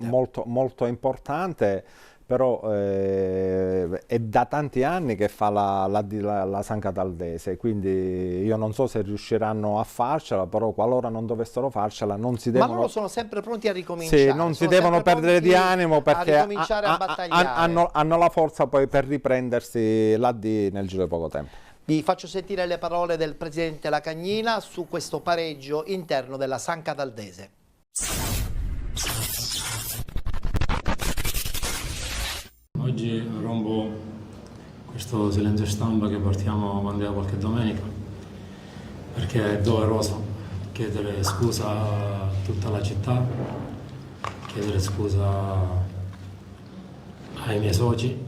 molto importante, però è da tanti anni che fa la San Cataldese, quindi io non so se riusciranno a farcela, però qualora non dovessero farcela non si devono... Ma loro sono sempre pronti a ricominciare. Sì, non si devono perdere di animo perché hanno la forza poi per riprendersi l'AD nel giro di poco tempo. Vi faccio sentire le parole del presidente Lacagnina su questo pareggio interno della San Cataldese. Oggi rompo questo silenzio stampa che portiamo quando è qualche domenica, perché è doveroso chiedere scusa a tutta la città, chiedere scusa ai miei soci,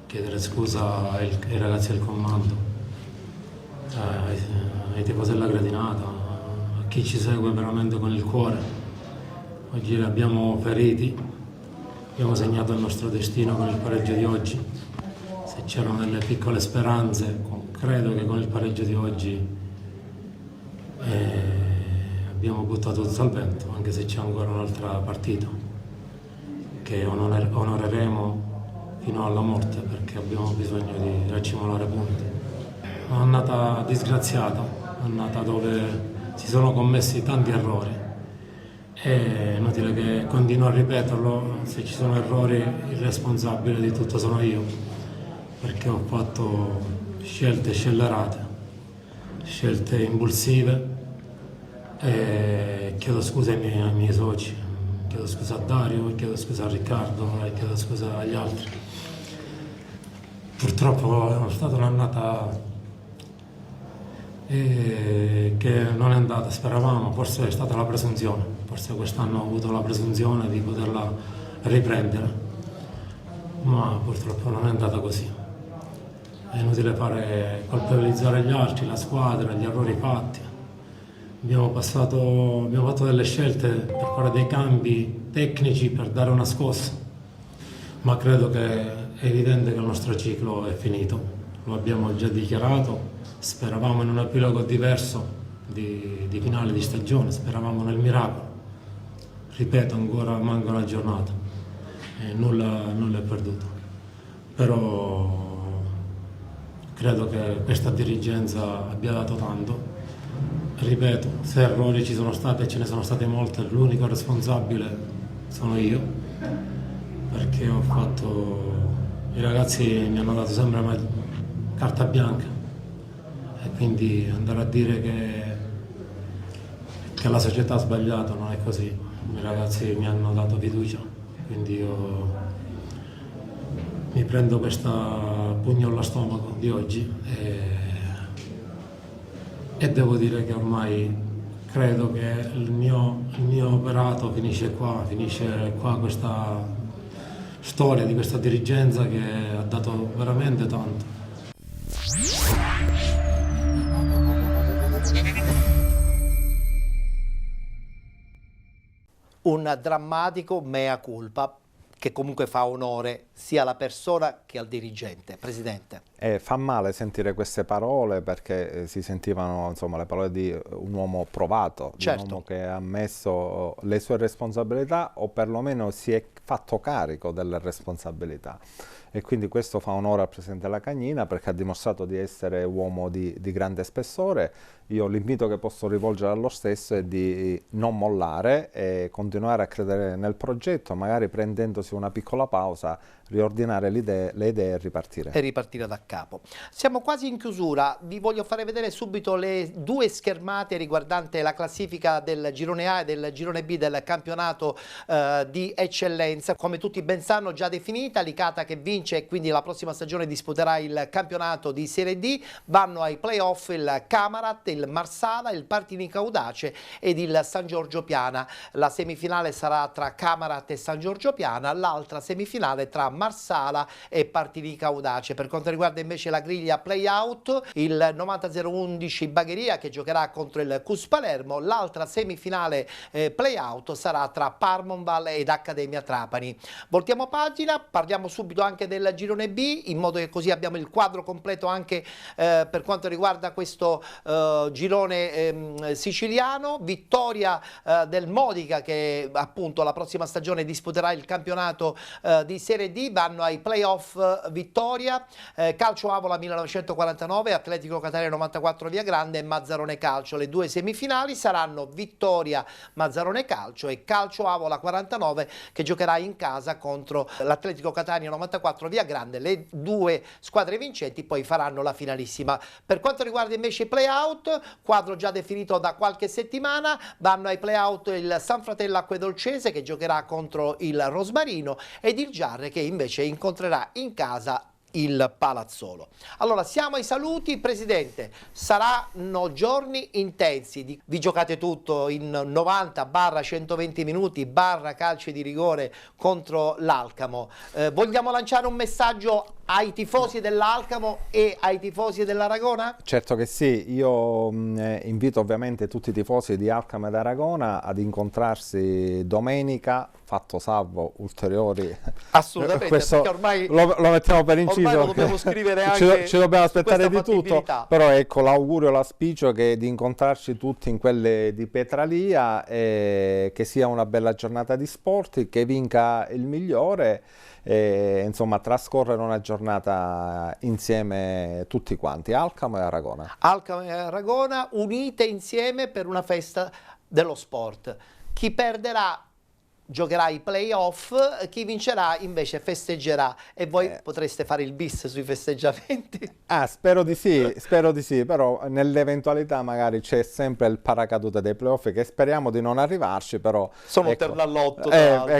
chiedere scusa ai ragazzi del comando, ai tifosi della Gradinata, a chi ci segue veramente con il cuore. Oggi li abbiamo feriti, abbiamo segnato il nostro destino con il pareggio di oggi. Se c'erano delle piccole speranze, credo che con il pareggio di oggi abbiamo buttato tutto al vento, anche se c'è ancora un'altra partita che onoreremo fino alla morte, perché abbiamo bisogno di raccimolare punti. È un'annata disgraziata, un'annata dove si sono commessi tanti errori. È inutile che continuo a ripeterlo, se ci sono errori il responsabile di tutto sono io, perché ho fatto scelte scellerate, scelte impulsive, e chiedo scusa ai miei soci, chiedo scusa a Dario, chiedo scusa a Riccardo e chiedo scusa agli altri. Purtroppo è stata un'annata che non è andata, speravamo, forse è stata la presunzione, forse quest'anno ho avuto la presunzione di poterla riprendere, ma purtroppo non è andata così. È inutile colpevolizzare gli altri, la squadra, gli errori fatti. Abbiamo fatto delle scelte per fare dei cambi tecnici per dare una scossa, ma credo che è evidente che il nostro ciclo è finito, lo abbiamo già dichiarato, speravamo in un epilogo diverso di finale di stagione, speravamo nel miracolo, ripeto ancora manca una giornata e nulla è perduto, però credo che questa dirigenza abbia dato tanto. Ripeto, se errori ci sono stati e ce ne sono state molte, l'unico responsabile sono io, perché i ragazzi mi hanno dato sempre carta bianca e quindi andare a dire che la società ha sbagliato non è così. I ragazzi mi hanno dato fiducia, quindi io mi prendo questa pugno allo stomaco di oggi e devo dire che ormai credo che il mio operato finisce qua questa storia di questa dirigenza che ha dato veramente tanto. Un drammatico mea culpa che comunque fa onore sia alla persona che al dirigente. Presidente. Fa male sentire queste parole perché si sentivano insomma, le parole di un uomo provato, certo, di un uomo che ha ammesso le sue responsabilità o perlomeno si è fatto carico delle responsabilità. E quindi questo fa onore al Presidente Lacagnina perché ha dimostrato di essere uomo di grande spessore. Io l'invito che posso rivolgere allo stesso è di non mollare e continuare a credere nel progetto, magari prendendosi una piccola pausa, riordinare le idee e ripartire. E ripartire da capo. Siamo quasi in chiusura, vi voglio fare vedere subito le due schermate riguardanti la classifica del girone A e del girone B del campionato di eccellenza. Come tutti ben sanno già definita, Licata che vince e quindi la prossima stagione disputerà il campionato di Serie D, vanno ai playoff il Camarat, il Marsala, il Partinica Audace ed il San Giorgio Piana. La semifinale sarà tra Camarat e San Giorgio Piana, l'altra semifinale tra Marsala e Partinica Audace. Per quanto riguarda invece la griglia play-out, il 90-011 Bagheria che giocherà contro il Cus Palermo, l'altra semifinale play-out sarà tra Parmonval ed Accademia Trapani. Voltiamo pagina, parliamo subito anche del girone B, in modo che così abbiamo il quadro completo anche per quanto riguarda questo girone siciliano. Vittoria del Modica che appunto la prossima stagione disputerà il campionato di Serie D, vanno ai playoff Vittoria, Calcio Avola 1949, Atletico Catania 94 Via Grande e Mazzarone Calcio. Le due semifinali saranno Vittoria Mazzarone Calcio e Calcio Avola 49 che giocherà in casa contro l'Atletico Catania 94 Via Grande. Le due squadre vincenti poi faranno la finalissima. Per quanto riguarda invece i play-out, quadro già definito da qualche settimana, vanno ai play-out il San Fratello Acquedolcese che giocherà contro il Rosmarino ed il Giarre che invece incontrerà in casa il Palazzolo. Allora, siamo ai saluti. Presidente, saranno giorni intensi, vi giocate tutto in 90/120 minuti calci di rigore contro l'Alcamo. Vogliamo lanciare un messaggio ai tifosi dell'Alcamo e ai tifosi dell'Aragona? Certo che sì, io invito ovviamente tutti i tifosi di Alcamo ed Aragona ad incontrarsi domenica, fatto salvo ulteriori. Assolutamente, Questo perché ormai lo mettiamo per inciso. Ormai lo dobbiamo scrivere anche ci dobbiamo aspettare di tutto, fattibilità. però ecco l'augurio, l'auspicio che di incontrarci tutti in quelle di Petralia, che sia una bella giornata di sport, che vinca il migliore. Insomma, trascorrere una giornata insieme tutti quanti, Alcamo e Aragona. Alcamo e Aragona unite insieme per una festa dello sport. Chi perderà giocherà i playoff, chi vincerà invece festeggerà, e voi potreste fare il bis sui festeggiamenti? Spero di sì, però nell'eventualità magari c'è sempre il paracadute dei playoff, che speriamo di non arrivarci, però sono ecco, terrallotto,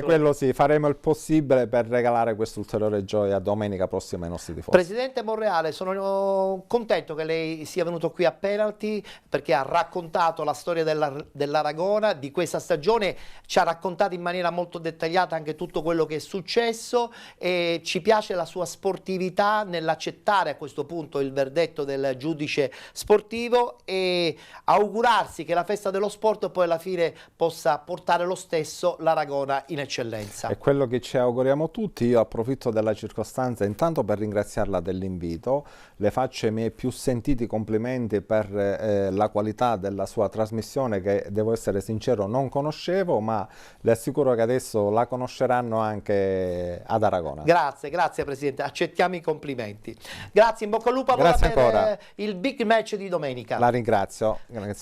quello sì, faremo il possibile per regalare questa ulteriore gioia domenica prossima ai nostri tifosi. Presidente Monreale, sono contento che lei sia venuto qui a Penalty, perché ha raccontato la storia dell'Aragona, di questa stagione, ci ha raccontato in maniera molto dettagliata anche tutto quello che è successo, e ci piace la sua sportività nell'accettare a questo punto il verdetto del giudice sportivo, e augurarsi che la festa dello sport poi alla fine possa portare lo stesso l'Aragona in eccellenza. È quello che ci auguriamo tutti. Io approfitto della circostanza intanto per ringraziarla dell'invito, le faccio i miei più sentiti complimenti per la qualità della sua trasmissione, che devo essere sincero non conoscevo, ma le assicuro che adesso la conosceranno anche ad Aragona. Grazie Presidente, accettiamo i complimenti. Grazie, in bocca al lupo Grazie per ancora. Il big match di domenica. La ringrazio,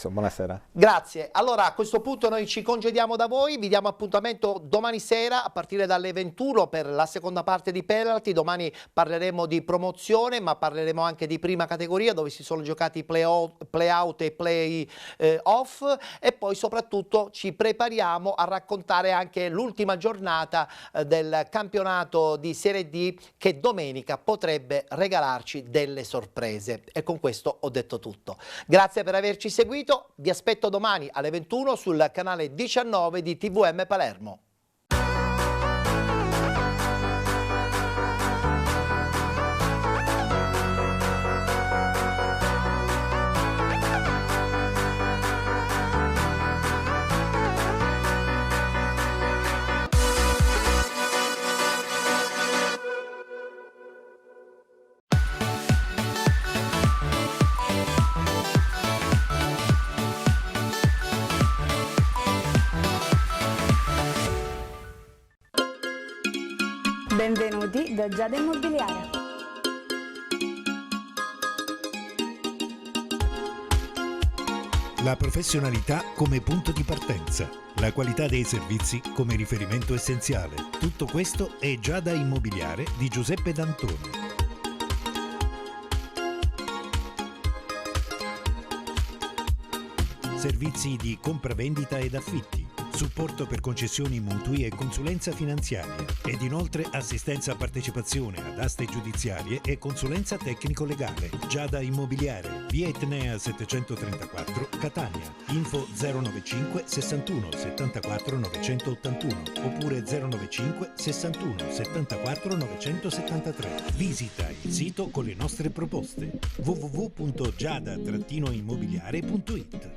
buonasera. Grazie. Allora, a questo punto noi ci congediamo da voi, vi diamo appuntamento domani sera a partire dalle 21 per la seconda parte di Penalty. Domani parleremo di promozione, ma parleremo anche di prima categoria, dove si sono giocati i play-out e play-off, e poi soprattutto ci prepariamo a raccontare anche l'ultima giornata del campionato di Serie D, che domenica potrebbe regalarci delle sorprese. E con questo ho detto tutto. Grazie per averci seguito, vi aspetto domani alle 21 sul canale 19 di TVM Palermo. Benvenuti da Giada Immobiliare. La professionalità come punto di partenza, la qualità dei servizi come riferimento essenziale. Tutto questo è Giada Immobiliare di Giuseppe D'Antonio. Servizi di compravendita ed affitti, supporto per concessioni mutui e consulenza finanziaria, ed inoltre assistenza a partecipazione ad aste giudiziarie e consulenza tecnico-legale. Giada Immobiliare, via Etnea 734, Catania. Info 095 61 74 981 oppure 095 61 74 973. Visita il sito con le nostre proposte www.giada-immobiliare.it.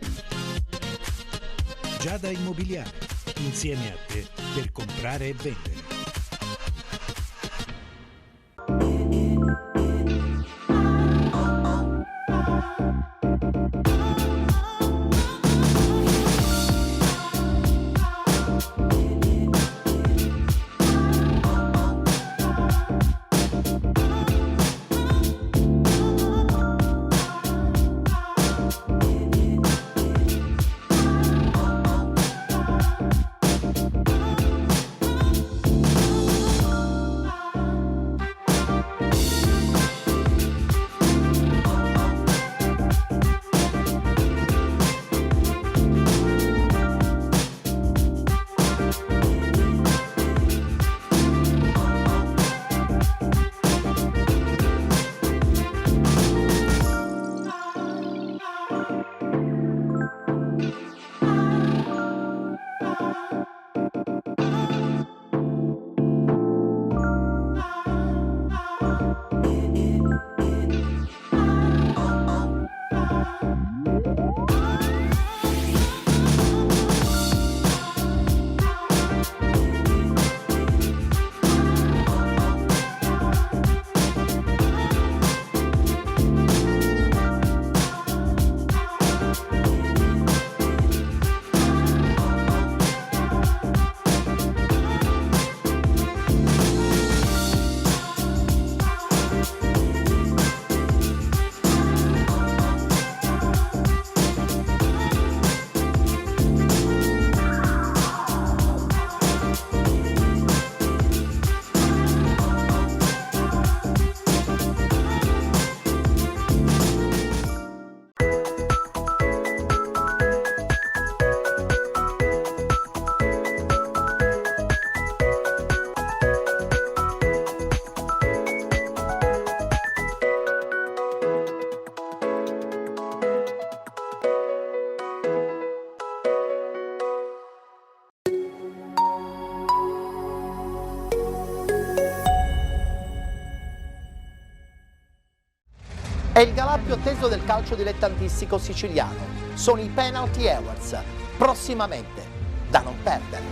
Giada Immobiliare, insieme a te per comprare e vendere. È il galà più atteso del calcio dilettantistico siciliano. Sono i Penalty Awards, prossimamente da non perdere.